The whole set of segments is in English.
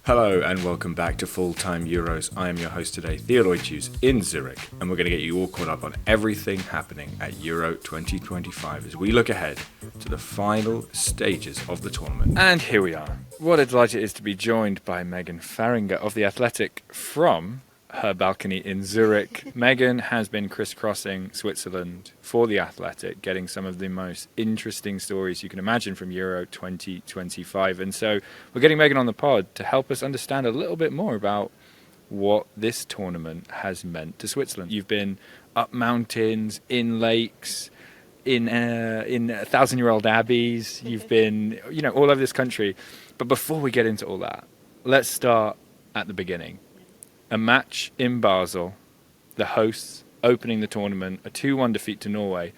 Hello and welcome back to Full-Time Euros. I am your host today, Theodore in Zurich, and we're going to get you all caught up on everything happening at Euro 2025 as we look ahead to the final stages of the tournament. And here we are. What a delight it is to be joined by Megan Feringa of The Athletic from her balcony in Zurich. Megan has been crisscrossing Switzerland for The Athletic, getting some of the most interesting stories you can imagine from Euro 2025. And so we're getting Megan on the pod to help us understand a little bit more about what this tournament has meant to Switzerland. You've been up mountains, in lakes, in 1,000-year-old abbeys. You've been, all over this country. But before we get into all that, let's start at the beginning. A match in Basel, the hosts opening the tournament, a 2-1 defeat to Norway.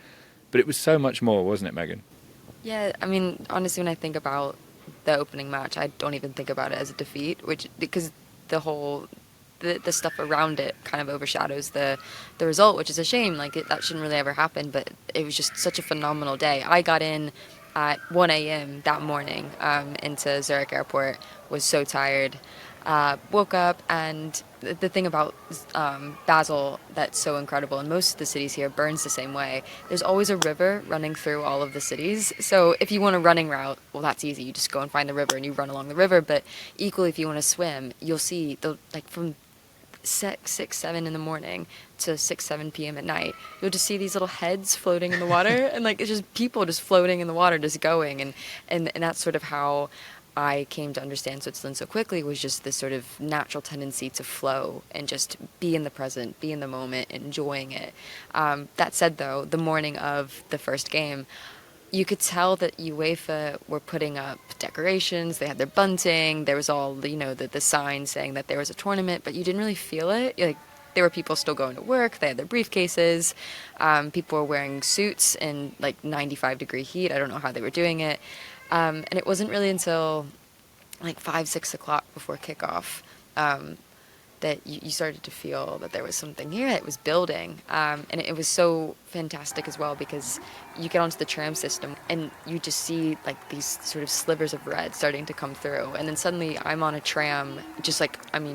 But it was so much more, wasn't it, Megan? Yeah, I mean, honestly, when I think about the opening match, I don't even think about it as a defeat, because the stuff around it kind of overshadows the result, which is a shame. That shouldn't really ever happen, but it was just such a phenomenal day. I got in at 1 a.m. that morning into Zurich Airport, was so tired. Woke up, and the thing about Basel that's so incredible, and most of the cities here, Bern's the same way, there's always a river running through all of the cities. So if you want a running route, well, that's easy. You just go and find the river and you run along the river. But equally, if you want to swim, you'll see from 6, 7 in the morning to 6, 7 p.m. at night, you'll just see these little heads floating in the water, and it's just people just floating in the water, just going, and that's sort of how I came to understand Switzerland so quickly, was just this sort of natural tendency to flow and just be in the present, be in the moment, enjoying it. That said, though, the morning of the first game, you could tell that UEFA were putting up decorations. They had their bunting. There was all the signs saying that there was a tournament, but you didn't really feel it. There were people still going to work. They had their briefcases. People were wearing suits in 95-degree heat. I don't know how they were doing it. And it wasn't really until 5, 6 o'clock before kickoff that you started to feel that there was something here that was building. And it was so fantastic as well, because you get onto the tram system and you just see these sort of slivers of red starting to come through. And then suddenly I'm on a tram, just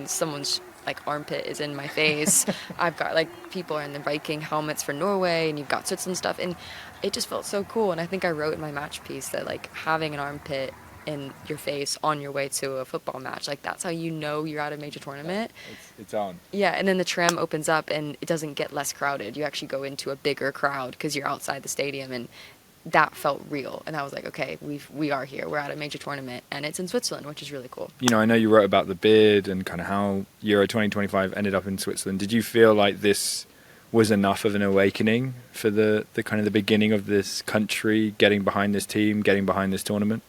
someone's armpit is in my face. I've got people are in the Viking helmets for Norway, and you've got Switzerland stuff, and it just felt so cool. And I think I wrote in my match piece that having an armpit in your face on your way to a football match, that's how you're at a major tournament. It's on. Yeah, and then the tram opens up and it doesn't get less crowded. You actually go into a bigger crowd because you're outside the stadium, and that felt real. And I was like, okay, we are here. We're at a major tournament, and it's in Switzerland, which is really cool. I know you wrote about the bid and kind of how Euro 2025 ended up in Switzerland. Did you feel like this was enough of an awakening for the kind of the beginning of this country getting behind this team, getting behind this tournament?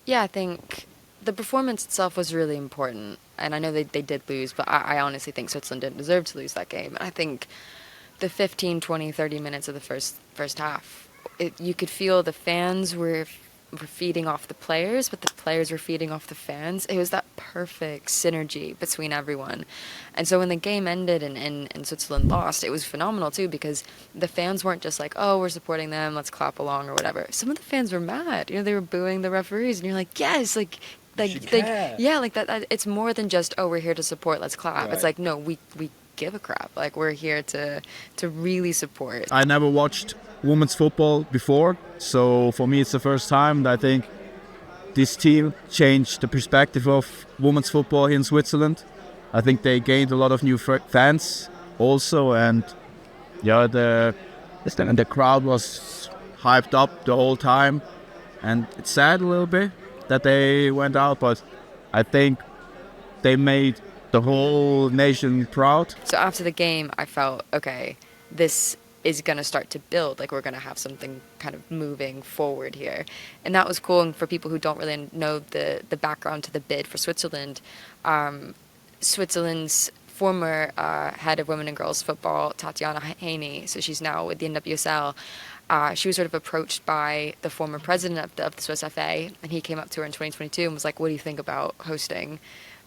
Yeah, I think the performance itself was really important. And I know they did lose, but I honestly think Switzerland didn't deserve to lose that game. And I think the 15, 20, 30 minutes of the first half, you could feel the fans were feeding off the players, but the players were feeding off the fans. It was that perfect synergy between everyone. And so when the game ended and Switzerland lost, it was phenomenal too, because the fans weren't just oh, we're supporting them, let's clap along or whatever. Some of the fans were mad. They were booing the referees, and you're like, yes, that it's more than just, oh, we're here to support, let's clap. Right. It's no, we give a crap. We're here to really support. I never watched women's football before, so for me it's the first time that I think this team changed the perspective of women's football here in Switzerland. I think they gained a lot of new fans also, and the crowd was hyped up the whole time, and it's sad a little bit that they went out, but I think they made the whole nation proud. So after the game, I felt, okay, this is going to start to build, we're going to have something kind of moving forward here. And that was cool. And for people who don't really know the background to the bid for Switzerland, Switzerland's former head of women and girls football, Tatiana Haney, so she's now with the NWSL, she was sort of approached by the former president of the Swiss FA, and he came up to her in 2022 and was like, what do you think about hosting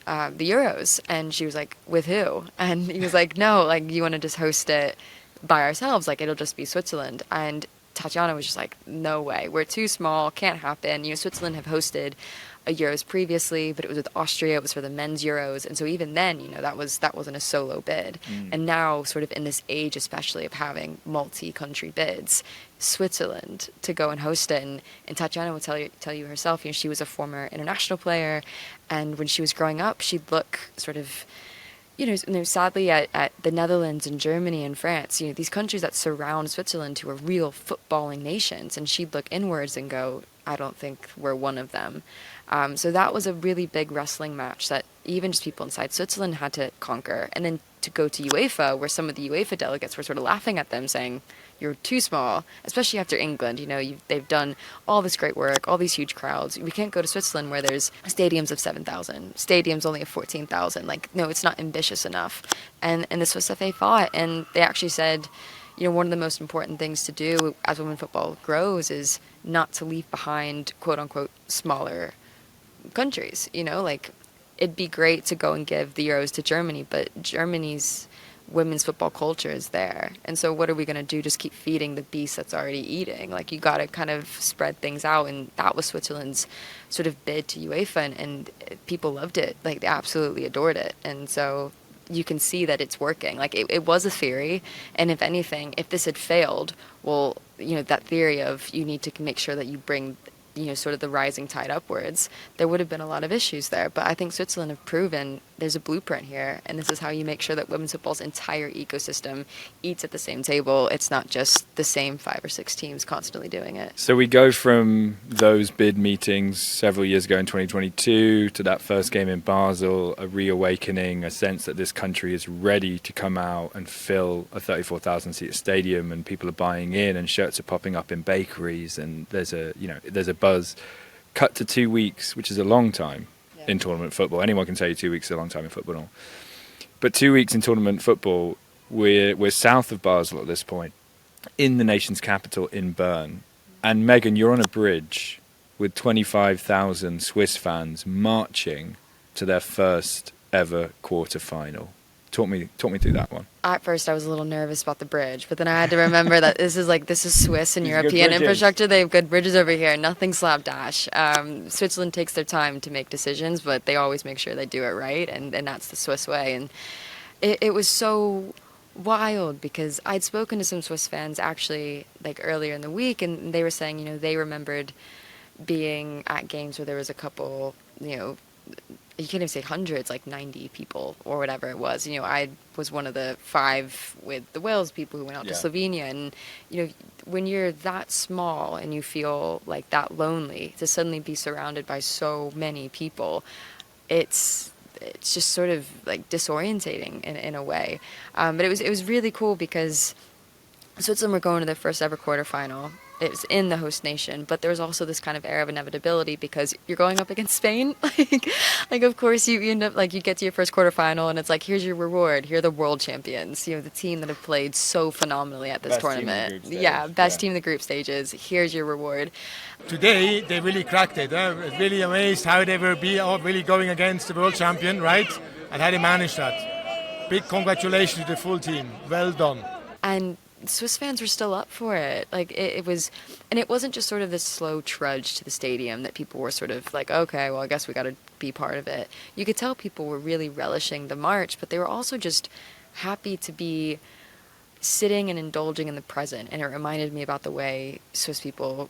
the Euros? And she was like, with who? And he was like, no, you want to just host it by ourselves, it'll just be Switzerland. And Tatiana was just like, no way, we're too small, can't happen. Switzerland have hosted a Euros previously, but it was with Austria. It was for the men's Euros, and so even then, that wasn't a solo bid. And now, sort of in this age, especially of having multi-country bids, Switzerland to go and host it, and Tatiana will tell you herself. She was a former international player, and when she was growing up, she'd look sort of, sadly at the Netherlands and Germany and France, these countries that surround Switzerland, who are real footballing nations, and she'd look inwards and go, I don't think we're one of them. So that was a really big wrestling match that even just people inside Switzerland had to conquer. And then to go to UEFA, where some of the UEFA delegates were sort of laughing at them, saying, you're too small, especially after England. They've done all this great work, all these huge crowds. We can't go to Switzerland where there's stadiums of 7,000, stadiums only of 14,000. No, it's not ambitious enough. And the Swiss FA fought, and they actually said, one of the most important things to do as women's football grows is not to leave behind, quote unquote, smaller countries. It'd be great to go and give the Euros to Germany, but Germany's women's football culture is there. And so what are we going to do? Just keep feeding the beast that's already eating? You got to kind of spread things out. And that was Switzerland's sort of bid to UEFA, and people loved it. They absolutely adored it. And so you can see that it's working. It was a theory, and if anything, if this had failed, well, that theory of you need to make sure that you bring sort of the rising tide upwards, there would have been a lot of issues there. But I think Switzerland have proven there's a blueprint here, and this is how you make sure that women's football's entire ecosystem eats at the same table. It's not just the same 5 or 6 teams constantly doing it. So we go from those bid meetings several years ago in 2022 to that first game in Basel, a reawakening, a sense that this country is ready to come out and fill a 34,000 seat stadium, and people are buying in, and shirts are popping up in bakeries, and there's a buzz. Cut to 2 weeks, which is a long time in tournament football. Anyone can tell you 2 weeks is a long time in football. But 2 weeks in tournament football, we're south of Basel at this point, in the nation's capital in Bern. And Megan, you're on a bridge with 25,000 Swiss fans marching to their first ever quarter-final. Talk me through that one. At first, I was a little nervous about the bridge, but then I had to remember that this is Swiss and These European infrastructure. They have good bridges over here. Nothing slapdash. Switzerland takes their time to make decisions, but they always make sure they do it right, and that's the Swiss way. And it was so wild because I'd spoken to some Swiss fans actually earlier in the week, and they were saying they remembered being at games where there was a couple you can't even say hundreds, 90 people or whatever it was. I was one of the 5 with the Wales people who went out to Slovenia. And, when you're that small and you feel that lonely, to suddenly be surrounded by so many people, it's just sort of disorientating in a way. But it was really cool because Switzerland were going to their first ever quarterfinal. It was in the host nation, but there was also this kind of air of inevitability because you're going up against Spain. Of course, you end up you get to your first quarterfinal, and it's here's your reward. Here are the world champions. The team that have played so phenomenally at this tournament. Best team in the group stages. Here's your reward. Today they really cracked it. I was really amazed how they were really going against the world champion, right? And how they managed that. Big congratulations to the full team. Well done. And Swiss fans were still up for it. It was, and it wasn't just sort of this slow trudge to the stadium that people were sort of okay, well, I guess we got to be part of it. You could tell people were really relishing the march, but they were also just happy to be sitting and indulging in the present. And it reminded me about the way Swiss people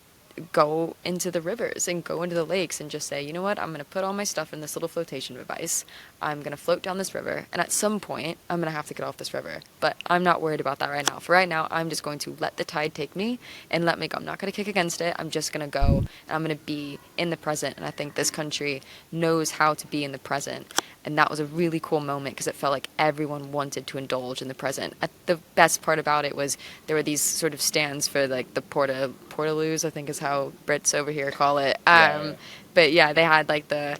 go into the rivers and go into the lakes and just say, you know what, I'm going to put all my stuff in this little flotation device. I'm going to float down this river, and at some point, I'm going to have to get off this river. But I'm not worried about that right now. For right now, I'm just going to let the tide take me and let me go. I'm not going to kick against it. I'm just going to go, and I'm going to be in the present. And I think this country knows how to be in the present. And that was a really cool moment because it felt like everyone wanted to indulge in the present. The best part about it was there were these sort of stands for the portaloos, I think is how Brits over here call it. But yeah, they had the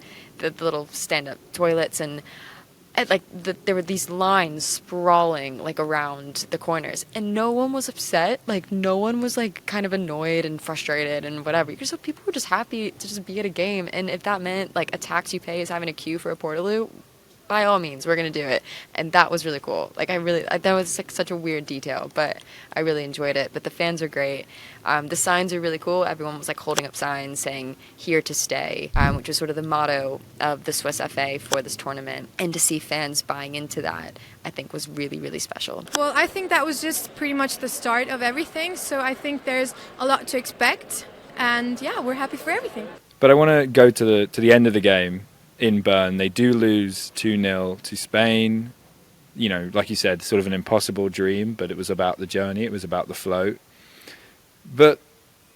little stand-up toilets, and there were these lines sprawling around the corners, and no one was upset. No one was kind of annoyed and frustrated and whatever. So people were just happy to just be at a game, and if that meant a tax you pay is having a queue for a portaloo, by all means, we're going to do it. And that was really cool. Like, that was like such a weird detail, but I really enjoyed it. But the fans are great. The signs are really cool. Everyone was like holding up signs saying "Here to Stay," which was sort of the motto of the Swiss FA for this tournament. And to see fans buying into that, I think was really, really special. Well, I think that was just pretty much the start of everything. So I think there's a lot to expect. And yeah, we're happy for everything. But I want to go to the end of the game in Bern. They do lose 2-0 to Spain. You know, like you said, sort of an impossible dream, but it was about the journey. It was about the float. But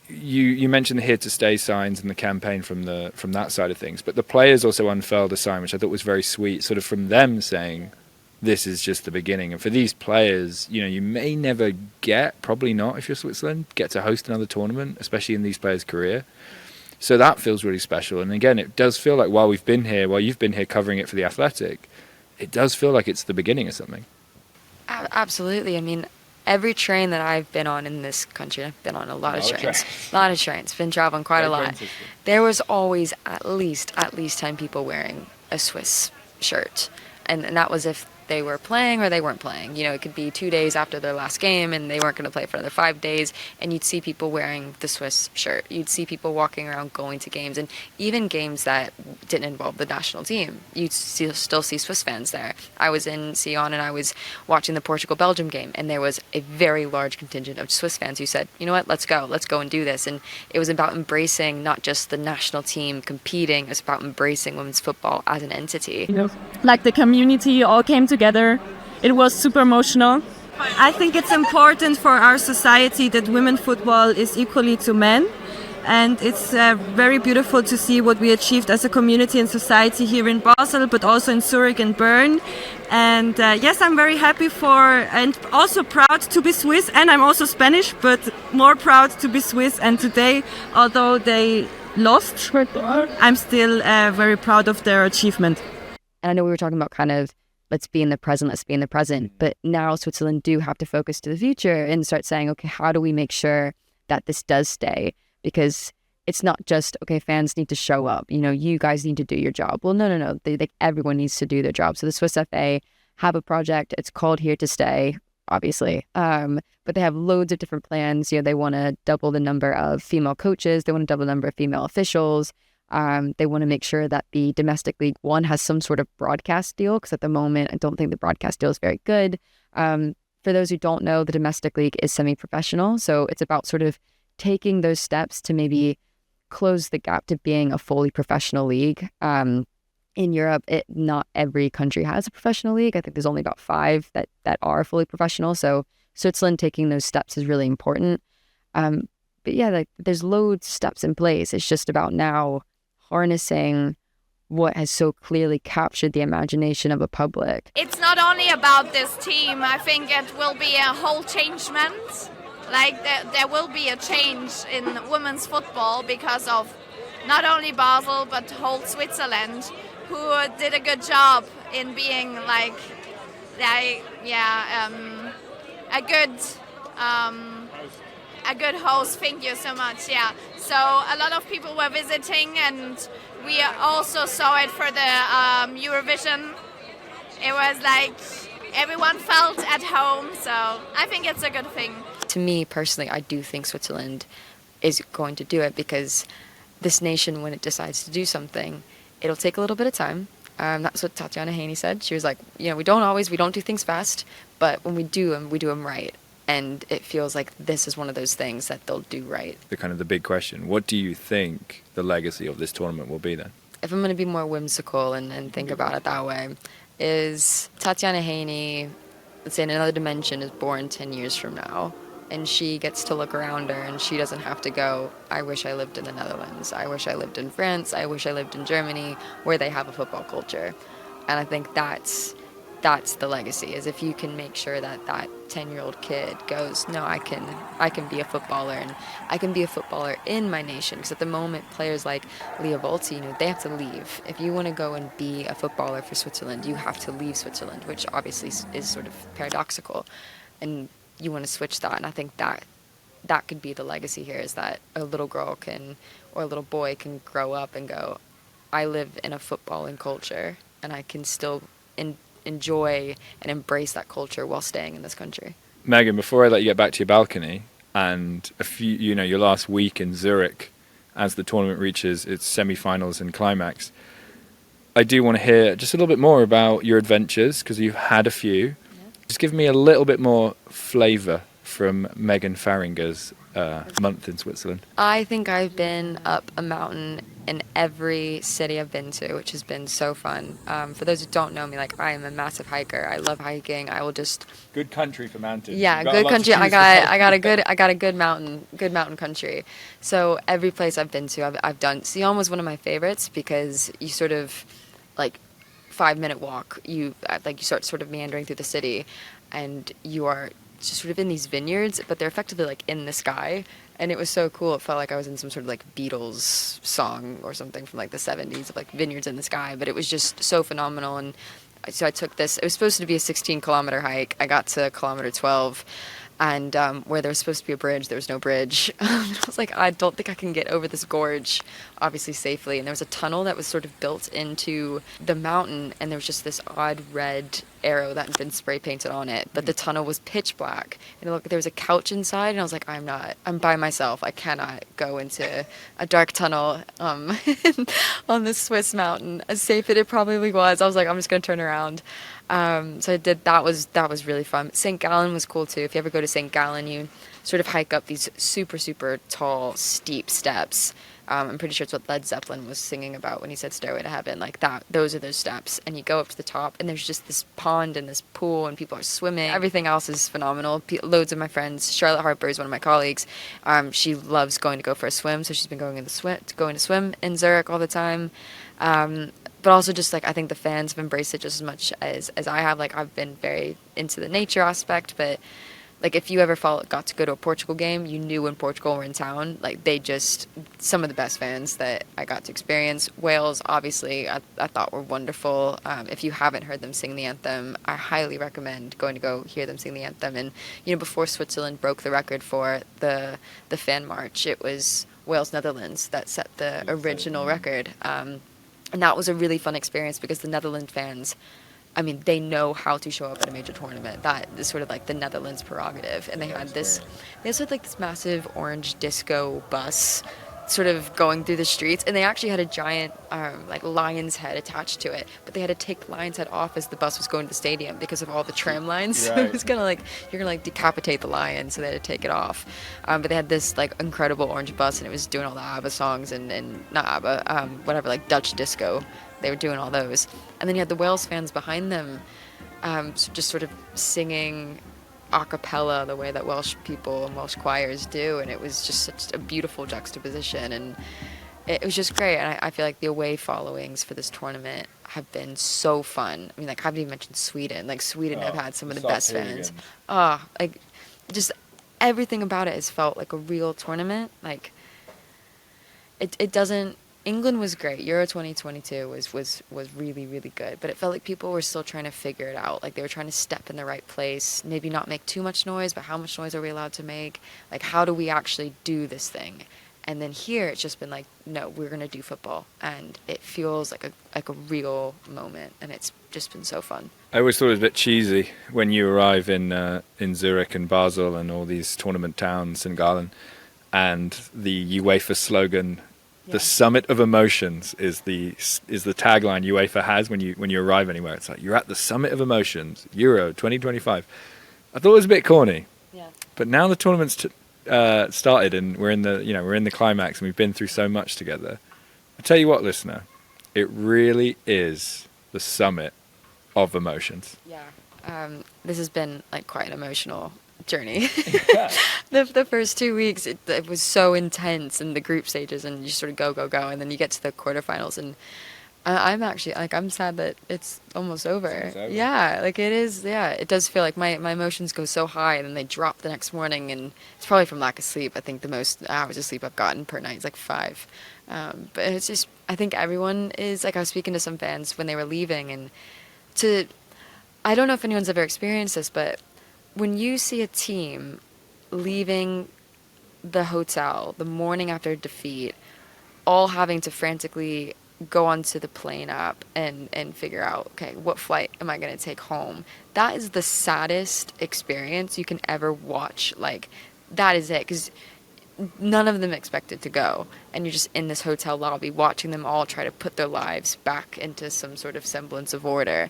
you mentioned the here to stay signs and the campaign from that side of things. But the players also unfurled a sign, which I thought was very sweet, sort of from them saying, this is just the beginning. And for these players, you know, you may never probably not if you're Switzerland, get to host another tournament, especially in these players' career. So that feels really special. And again, it does feel like while you've been here covering it for The Athletic, it does feel like it's the beginning of something. Absolutely. I mean, every train that I've been on in this country, I've been on a lot of trains, been traveling quite a lot. There was always at least 10 people wearing a Swiss shirt. And that was if they were playing or they weren't playing. You know, it could be 2 days after their last game and they weren't going to play for another 5 days, and you'd see people wearing the Swiss shirt. You'd see people walking around going to games, and even games that didn't involve the national team, you'd still see Swiss fans there. I was in Sion and I was watching the Portugal-Belgium game, and there was a very large contingent of Swiss fans who said, you know what, let's go and do this. And it was about embracing not just the national team competing, it's about embracing women's football as an entity. Like the community all came together. It was super emotional. I think it's important for our society that women football is equally to men, and it's very beautiful to see what we achieved as a community and society here in Basel, but also in Zurich and Bern. And yes, I'm very happy and also proud to be Swiss, and I'm also Spanish, but more proud to be Swiss. And today, although they lost, I'm still very proud of their achievement. And I know we were talking about kind of let's be in the present. But now Switzerland do have to focus to the future and start saying, okay, how do we make sure that this does stay? Because it's not just, okay, fans need to show up. You know, you guys need to do your job. Well, no. Everyone needs to do their job. So the Swiss FA have a project. It's called Here to Stay, obviously. But they have loads of different plans. You know, they want to double the number of female coaches. They want to double the number of female officials. They want to make sure that the domestic League One has some sort of broadcast deal, because at the moment, I don't think the broadcast deal is very good. For those who don't know, the domestic league is semi-professional. So it's about sort of taking those steps to maybe close the gap to being a fully professional league. In Europe, not every country has a professional league. I think there's only about 5 that are fully professional. So Switzerland taking those steps is really important. But yeah, there's loads of steps in place. It's just about now harnessing what has so clearly captured the imagination of a public. It's not only about this team. I think it will be a whole changement. Like there will be a change in women's football because of not only Basel but whole Switzerland, who did a good job in being a good host. Thank you so much. Yeah. So a lot of people were visiting, and we also saw it for the Eurovision. It was like everyone felt at home. So I think it's a good thing. To me personally, I do think Switzerland is going to do it, because this nation, when it decides to do something, it'll take a little bit of time. That's what Tatiana Haney said. She was like, you know, we don't do things fast, but when we do them right. And it feels like this is one of those things that they'll do right. The big question, what do you think the legacy of this tournament will be then? If I'm going to be more whimsical and think about it that way, is Tatiana Haney, let's say in another dimension, is born 10 years from now, and she gets to look around her and she doesn't have to go, I wish I lived in the Netherlands, I wish I lived in France, I wish I lived in Germany, where they have a football culture. And I think that's the legacy, is if you can make sure that 10-year-old kid goes, no, I can be a footballer, and I can be a footballer in my nation. Because at the moment, players like Leah Volti, you know, they have to leave. If you want to go and be a footballer for Switzerland, you have to leave Switzerland, which obviously is sort of paradoxical. And you want to switch that, and I think that could be the legacy here, is that a little girl or a little boy can grow up and go, I live in a footballing culture, and I can still enjoy and embrace that culture while staying in this country. Megan, before I let you get back to your balcony and your last week in Zurich as the tournament reaches its semi-finals and climax, I do want to hear just a little bit more about your adventures, because you've had a few. Yeah. Just give me a little bit more flavour from Megan Feringa's month in Switzerland. I think I've been up a mountain in every city I've been to, which has been so fun. For those who don't know me, like, I am a massive hiker. I love hiking. I will just good country for mountains. Yeah, good country. I got a good mountain country. So every place I've been to, I've done. Sion was one of my favorites because you sort of, like, 5-minute walk. You start sort of meandering through the city, and you are just sort of in these vineyards, but they're effectively like in the sky, and it was so cool. It felt like I was in some sort of like Beatles song or something from like the 70s of like vineyards in the sky, but it was just so phenomenal. And so I took this, it was supposed to be a 16-kilometer hike. I got to kilometer 12, and where there was supposed to be a bridge, there was no bridge. I was like, I don't think I can get over this gorge, obviously safely. And there was a tunnel that was sort of built into the mountain, and there was just this odd red arrow that had been spray painted on it. But the tunnel was pitch black, and there was a couch inside, and I was like, I'm by myself. I cannot go into a dark tunnel on this Swiss mountain. As safe as it probably was, I was like, I'm just going to turn around. So I did, that was really fun. St. Gallen was cool too. If you ever go to St. Gallen, you sort of hike up these super, super tall, steep steps. I'm pretty sure it's what Led Zeppelin was singing about when he said Stairway to Heaven, like that. Those are those steps. And you go up to the top, and there's just this pond and this pool, and people are swimming. Everything else is phenomenal. Loads of my friends. Charlotte Harper is one of my colleagues. She loves going to go for a swim, so she's been going to swim in Zurich all the time. But also just, like, I think the fans have embraced it just as much as I have. Like, I've been very into the nature aspect, but, like, if you ever got to go to a Portugal game, you knew when Portugal were in town. Like, some of the best fans that I got to experience. Wales, obviously, I thought were wonderful. If you haven't heard them sing the anthem, I highly recommend going to go hear them sing the anthem. And, before Switzerland broke the record for the fan march, it was Wales-Netherlands that set the original record. And that was a really fun experience because the Netherlands fans, I mean, they know how to show up at a major tournament. That is sort of like the Netherlands prerogative. And they also had like this massive orange disco bus sort of going through the streets. And they actually had a giant like lion's head attached to it. But they had to take the lion's head off as the bus was going to the stadium because of all the tram lines. Right. So it was kind of like, you're going to like decapitate the lion. So they had to take it off. But they had this like incredible orange bus, and it was doing all the ABBA songs and not ABBA, whatever, like Dutch disco. They were doing all those. And then you had the Wales fans behind them just sort of singing a cappella the way that Welsh people and Welsh choirs do. And it was just such a beautiful juxtaposition. And it was just great. And I feel like the away followings for this tournament have been so fun. I mean, like, I haven't even mentioned Sweden. Like, Sweden have had some of the best fans. Like, just everything about it has felt like a real tournament. Like, it doesn't... England was great. Euro 2022 was really, really good. But it felt like people were still trying to figure it out. Like, they were trying to step in the right place, maybe not make too much noise, but how much noise are we allowed to make? Like, how do we actually do this thing? And then here, it's just been like, no, we're going to do football. And it feels like a real moment. And it's just been so fun. I always thought it was a bit cheesy when you arrive in Zurich and Basel and all these tournament towns, St. Gallen, and the UEFA slogan, the summit of emotions, is the tagline UEFA has when you arrive anywhere. It's like, you're at the summit of emotions, Euro 2025. I thought it was a bit corny. Yeah. But now the tournament's started and we're in the climax and we've been through so much together. I tell you what, listener, it really is the summit of emotions. Yeah. This has been like quite an emotional journey. The first 2 weeks it was so intense in the group stages, and you sort of go, and then you get to the quarterfinals, and I'm actually like, I'm sad that it's almost over. Yeah, like it is. Yeah, it does feel like my emotions go so high and then they drop the next morning, and it's probably from lack of sleep. I think the most hours of sleep I've gotten per night is like 5. But it's just, I think everyone is like, I was speaking to some fans when they were leaving, and I don't know if anyone's ever experienced this, but when you see a team leaving the hotel the morning after defeat, all having to frantically go onto the plane app and figure out, okay, what flight am I going to take home? That is the saddest experience you can ever watch. Like, that is it, because none of them expected to go, and you're just in this hotel lobby watching them all try to put their lives back into some sort of semblance of order.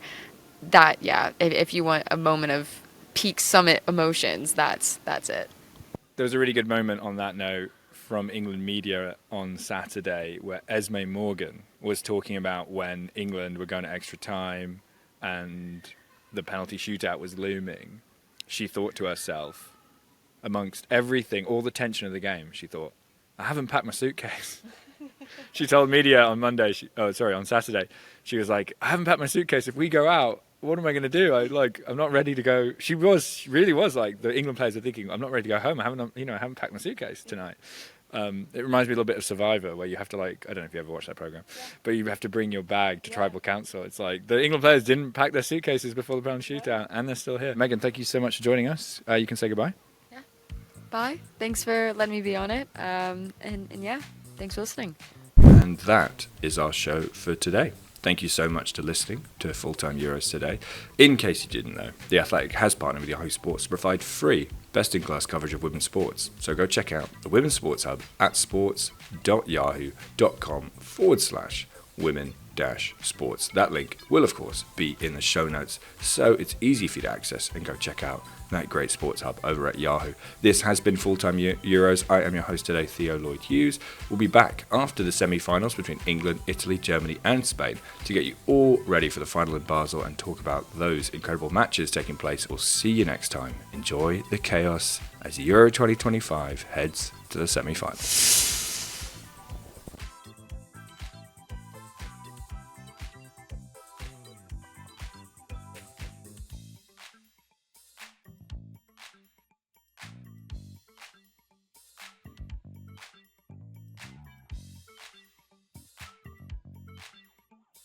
That, yeah, if you want a moment of peak summit emotions, that's it. There was a really good moment on that note from England media on Saturday where Esme Morgan was talking about when England were going to extra time and the penalty shootout was looming. She thought to herself, amongst everything, all the tension of the game, she thought, I haven't packed my suitcase. She told media on on Saturday, she was like, I haven't packed my suitcase. If we go out, what am I going to do? I'm not ready to go. She really was like, the England players are thinking, I'm not ready to go home. I haven't packed my suitcase tonight. It reminds me a little bit of Survivor, where you have to, I don't know if you ever watched that program, but you have to bring your bag to tribal council. It's like the England players didn't pack their suitcases before the penalty shootout, and they're still here. Megan, thank you so much for joining us. You can say goodbye. Yeah. Bye. Thanks for letting me be on it. And yeah, thanks for listening. And that is our show for today. Thank you so much for listening to Full-Time Euros today. In case you didn't know, The Athletic has partnered with Yahoo Sports to provide free, best-in-class coverage of women's sports. So go check out the Women's Sports Hub at sports.yahoo.com/women-sports. That link will, of course, be in the show notes, so it's easy for you to access and go check out that great sports hub over at Yahoo. This has been Full-Time Euros. I am your host today, Theo Lloyd-Hughes. We'll be back after the semi-finals between England, Italy, Germany and Spain to get you all ready for the final in Basel and talk about those incredible matches taking place. We'll see you next time. Enjoy the chaos as Euro 2025 heads to the semi-finals.